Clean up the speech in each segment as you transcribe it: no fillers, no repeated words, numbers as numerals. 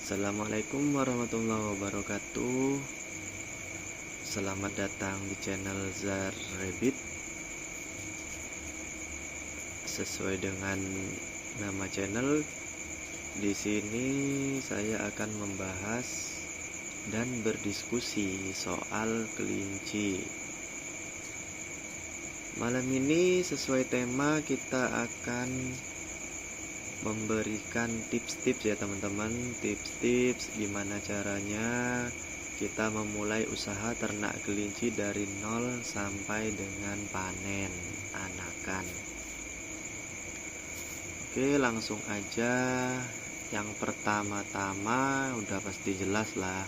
Assalamualaikum warahmatullahi wabarakatuh. Selamat datang di channel Zar Rabbit. Sesuai dengan nama channel, di sini saya akan membahas dan berdiskusi soal kelinci. Malam ini sesuai tema kita akan memberikan tips-tips ya teman-teman, tips-tips gimana caranya kita memulai usaha ternak kelinci dari nol sampai dengan panen anakan. Oke, langsung aja. Yang pertama-tama udah pasti jelas lah,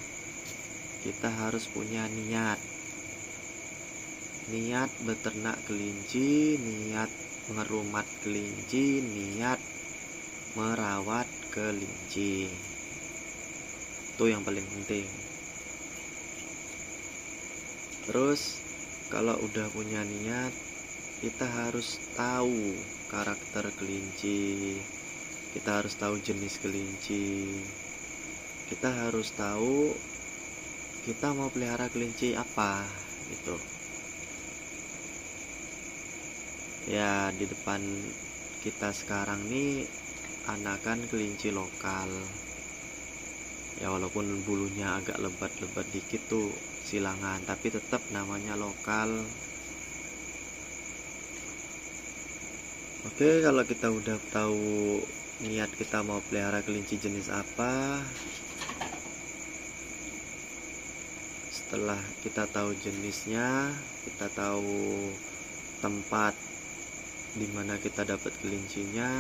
kita harus punya niat beternak kelinci, niat mengerumat kelinci, niat merawat kelinci. Itu yang paling penting. Terus kalau udah punya niat, kita harus tahu karakter kelinci, kita harus tahu jenis kelinci, kita harus tahu kita mau pelihara kelinci apa gitu. Ya, di depan kita sekarang nih anakan kelinci lokal ya, walaupun bulunya agak lebat-lebat dikit tuh silangan, tapi tetap namanya lokal. Oke, kalau kita udah tahu niat kita mau pelihara kelinci jenis apa, setelah kita tahu jenisnya, kita tahu tempat dimana kita dapat kelincinya,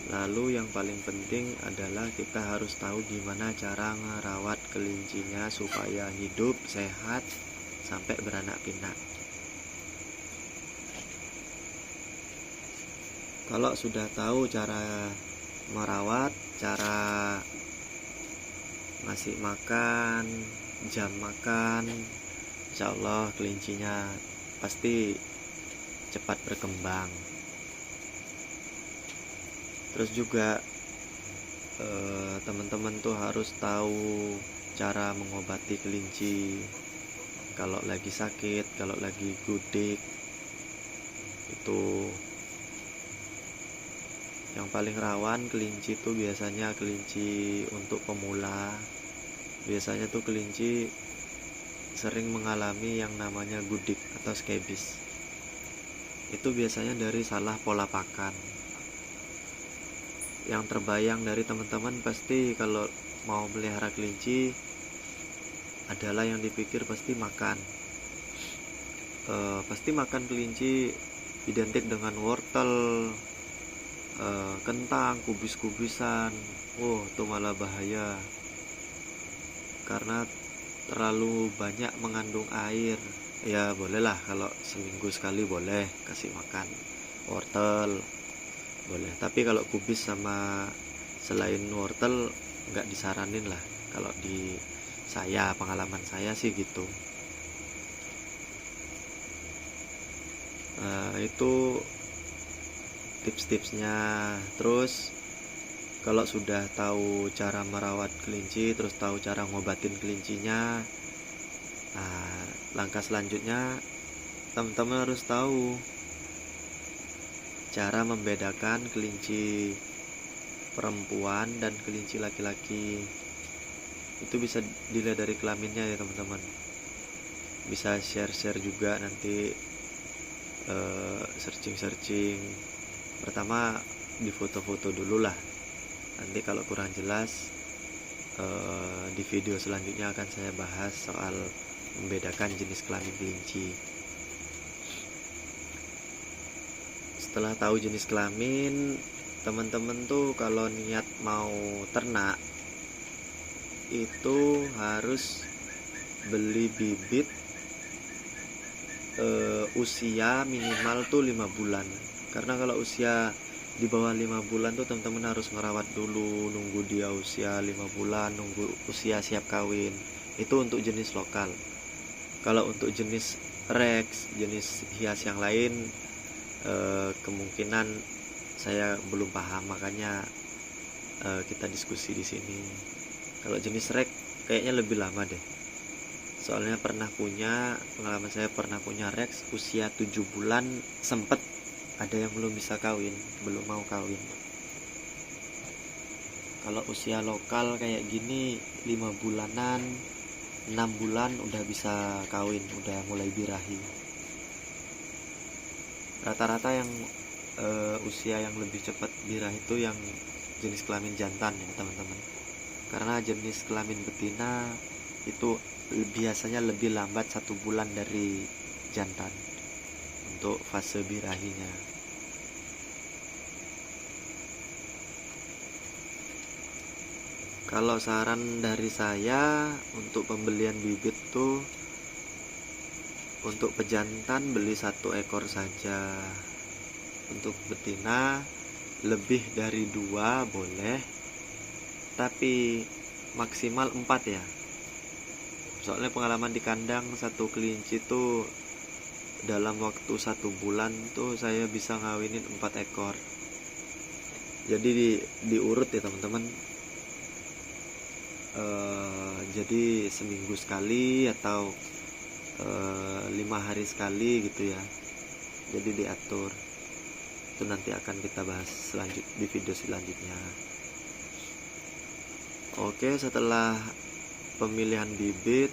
lalu yang paling penting adalah kita harus tahu gimana cara ngerawat kelincinya supaya hidup sehat sampai beranak pinak. Kalau sudah tahu cara merawat, cara ngasih makan, jam makan, insya Allah kelincinya pasti cepat berkembang. Terus juga teman-teman tuh harus tahu cara mengobati kelinci kalau lagi sakit, kalau lagi gudik. Itu yang paling rawan kelinci tuh biasanya kelinci untuk pemula. Biasanya tuh kelinci sering mengalami yang namanya gudik atau skebis. Itu biasanya dari salah pola pakan. Yang terbayang dari teman-teman pasti kalau mau melihara kelinci adalah yang dipikir pasti makan. Pasti makan kelinci identik dengan wortel, kentang, kubis-kubisan. Itu malah bahaya karena terlalu banyak mengandung air. Ya bolehlah kalau seminggu sekali boleh kasih makan wortel, boleh. Tapi kalau kubis sama selain wortel nggak disaranin lah. Kalau di saya, pengalaman saya sih gitu. Itu tips-tipsnya. Terus kalau sudah tahu cara merawat kelinci, terus tahu cara ngobatin kelincinya, langkah selanjutnya teman-teman harus tahu cara membedakan kelinci perempuan dan kelinci laki-laki. Itu bisa dilihat dari kelaminnya ya teman-teman. Bisa share-share juga nanti, searching. Pertama di foto-foto dulu lah. Nanti kalau kurang jelas, di video selanjutnya akan saya bahas soal membedakan jenis kelamin kelinci. Setelah tahu jenis kelamin, teman-teman tuh kalau niat mau ternak itu harus beli bibit usia minimal tuh 5 bulan. Karena kalau usia di bawah 5 bulan tuh teman-teman harus ngerawat dulu, nunggu dia usia 5 bulan, nunggu usia siap kawin. Itu untuk jenis lokal. Kalau untuk jenis Rex, jenis hias yang lain, kemungkinan saya belum paham, makanya kita diskusi di sini. Kalau jenis rek kayaknya lebih lama deh. Soalnya pengalaman saya pernah punya Rex usia 7 bulan, sempet ada yang belum mau kawin. Kalau usia lokal kayak gini 5 bulanan, 6 bulan udah bisa kawin, udah mulai birahi. Rata-rata yang usia yang lebih cepat birahi itu yang jenis kelamin jantan ya teman-teman. Karena jenis kelamin betina itu biasanya lebih lambat 1 bulan dari jantan untuk fase birahinya. Kalau saran dari saya untuk pembelian bibit tuh, untuk pejantan beli 1 ekor saja. Untuk betina lebih dari 2 boleh, tapi maksimal 4 ya. Soalnya pengalaman di kandang 1 kelinci tuh dalam waktu 1 bulan tuh saya bisa ngawinin 4 ekor. Jadi diurut ya teman-teman. Jadi seminggu sekali atau 5 hari sekali gitu ya. Jadi diatur. Itu nanti akan kita bahas di video selanjutnya. Oke, setelah pemilihan bibit,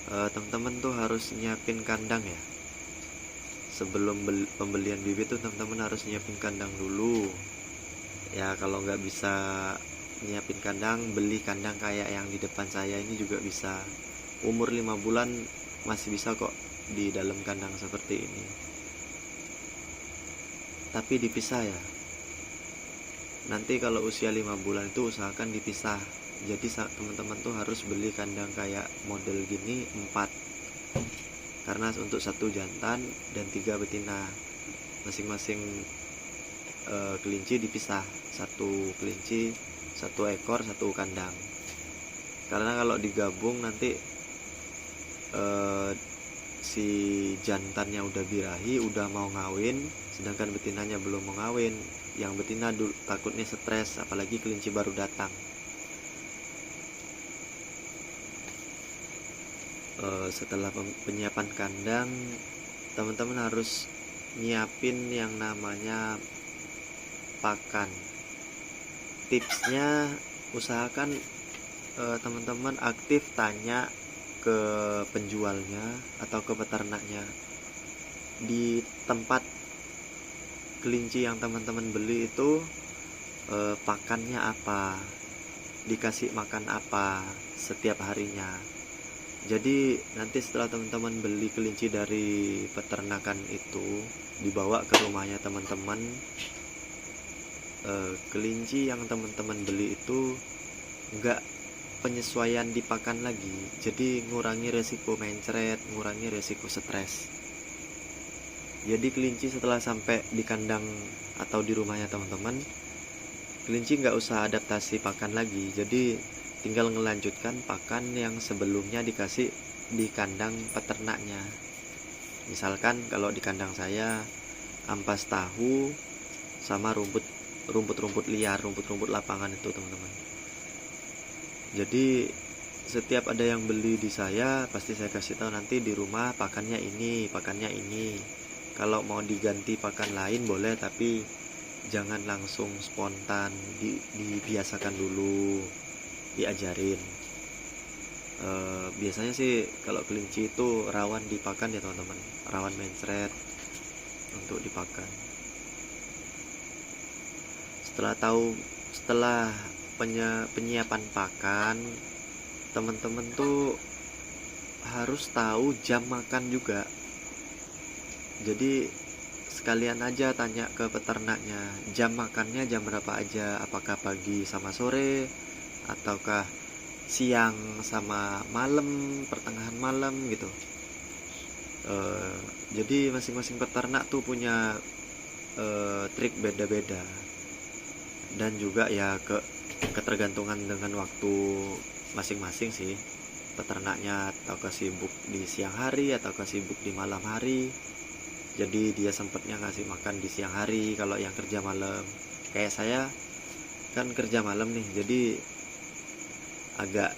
teman-teman tuh harus nyiapin kandang ya. Sebelum pembelian bibit tuh teman-teman harus nyiapin kandang dulu. Ya kalau nggak bisa nyiapin kandang, beli kandang kayak yang di depan saya ini juga bisa. Umur 5 bulan masih bisa kok di dalam kandang seperti ini, tapi dipisah ya. Nanti kalau usia 5 bulan itu usahakan dipisah. Jadi teman-teman tuh harus beli kandang kayak model gini 4, karena untuk 1 jantan dan 3 betina. Masing-masing kelinci dipisah, 1 kelinci 1 ekor 1 kandang. Karena kalau digabung nanti si jantannya udah birahi, udah mau ngawin, sedangkan betinanya belum mau ngawin. Yang betina takutnya stres, apalagi kelinci baru datang. Setelah penyiapan kandang, teman-teman harus nyiapin yang namanya pakan. Tipsnya usahakan teman-teman aktif tanya ke penjualnya atau ke peternaknya di tempat kelinci yang teman-teman beli itu, pakannya apa, dikasih makan apa setiap harinya. Jadi nanti setelah teman-teman beli kelinci dari peternakan itu, dibawa ke rumahnya teman-teman, kelinci yang teman-teman beli itu enggak penyesuaian di pakan lagi, jadi ngurangi resiko mencret, ngurangi resiko stres. Jadi kelinci setelah sampai di kandang atau di rumahnya teman-teman, kelinci nggak usah adaptasi pakan lagi, jadi tinggal ngelanjutkan pakan yang sebelumnya dikasih di kandang peternaknya. Misalkan kalau di kandang saya ampas tahu sama rumput liar, rumput lapangan itu teman-teman. Jadi setiap ada yang beli di saya, pasti saya kasih tahu nanti di rumah pakannya ini. Kalau mau diganti pakan lain boleh, tapi jangan langsung spontan, dibiasakan dulu, diajarin. Biasanya sih kalau kelinci itu rawan dipakan ya teman-teman, rawan mencret untuk dipakan. Setelah penyiapan pakan, teman-teman tuh harus tahu jam makan juga. Jadi sekalian aja tanya ke peternaknya, jam makannya jam berapa aja, apakah pagi sama sore, ataukah siang sama malam, pertengahan malam gitu. Jadi masing-masing peternak tuh punya trik beda-beda, dan juga ya ketergantungan dengan waktu masing-masing sih peternaknya, ataukah sibuk di siang hari ataukah sibuk di malam hari. Jadi dia sempatnya ngasih makan di siang hari kalau yang kerja malam. Kayak saya kan kerja malam nih, jadi agak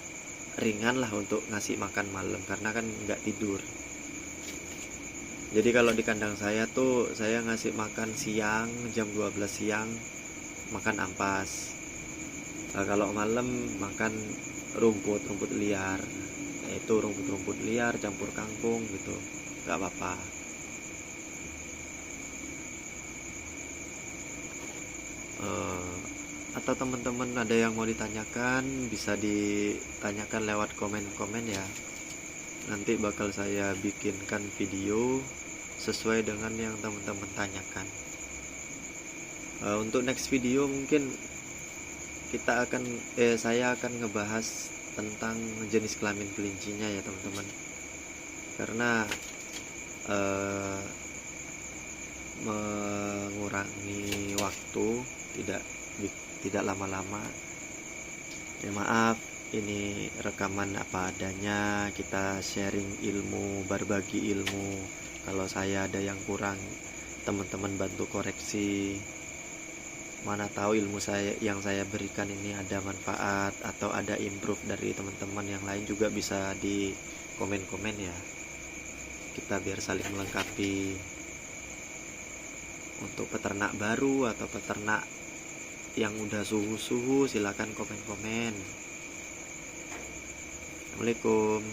ringan lah untuk ngasih makan malam karena kan nggak tidur. Jadi kalau di kandang saya tuh saya ngasih makan siang jam 12 siang makan ampas. Nah, kalau malam makan rumput liar, yaitu rumput liar campur kangkung gitu, nggak apa-apa. Atau teman-teman ada yang mau ditanyakan, bisa ditanyakan lewat komen-komen ya. Nanti bakal saya bikinkan video sesuai dengan yang teman-teman tanyakan. Untuk next video mungkin saya akan ngebahas tentang jenis kelamin kelincinya ya teman-teman, karena mengurangi waktu, tidak lama-lama ya. Maaf, ini rekaman apa adanya, kita sharing ilmu, berbagi ilmu. Kalau saya ada yang kurang, teman-teman bantu koreksi. Mana tahu ilmu yang saya berikan ini ada manfaat atau ada improve dari teman-teman yang lain, juga bisa di komen-komen ya, kita biar saling melengkapi. Untuk peternak baru atau peternak yang udah suhu-suhu, silakan komen-komen. Assalamualaikum.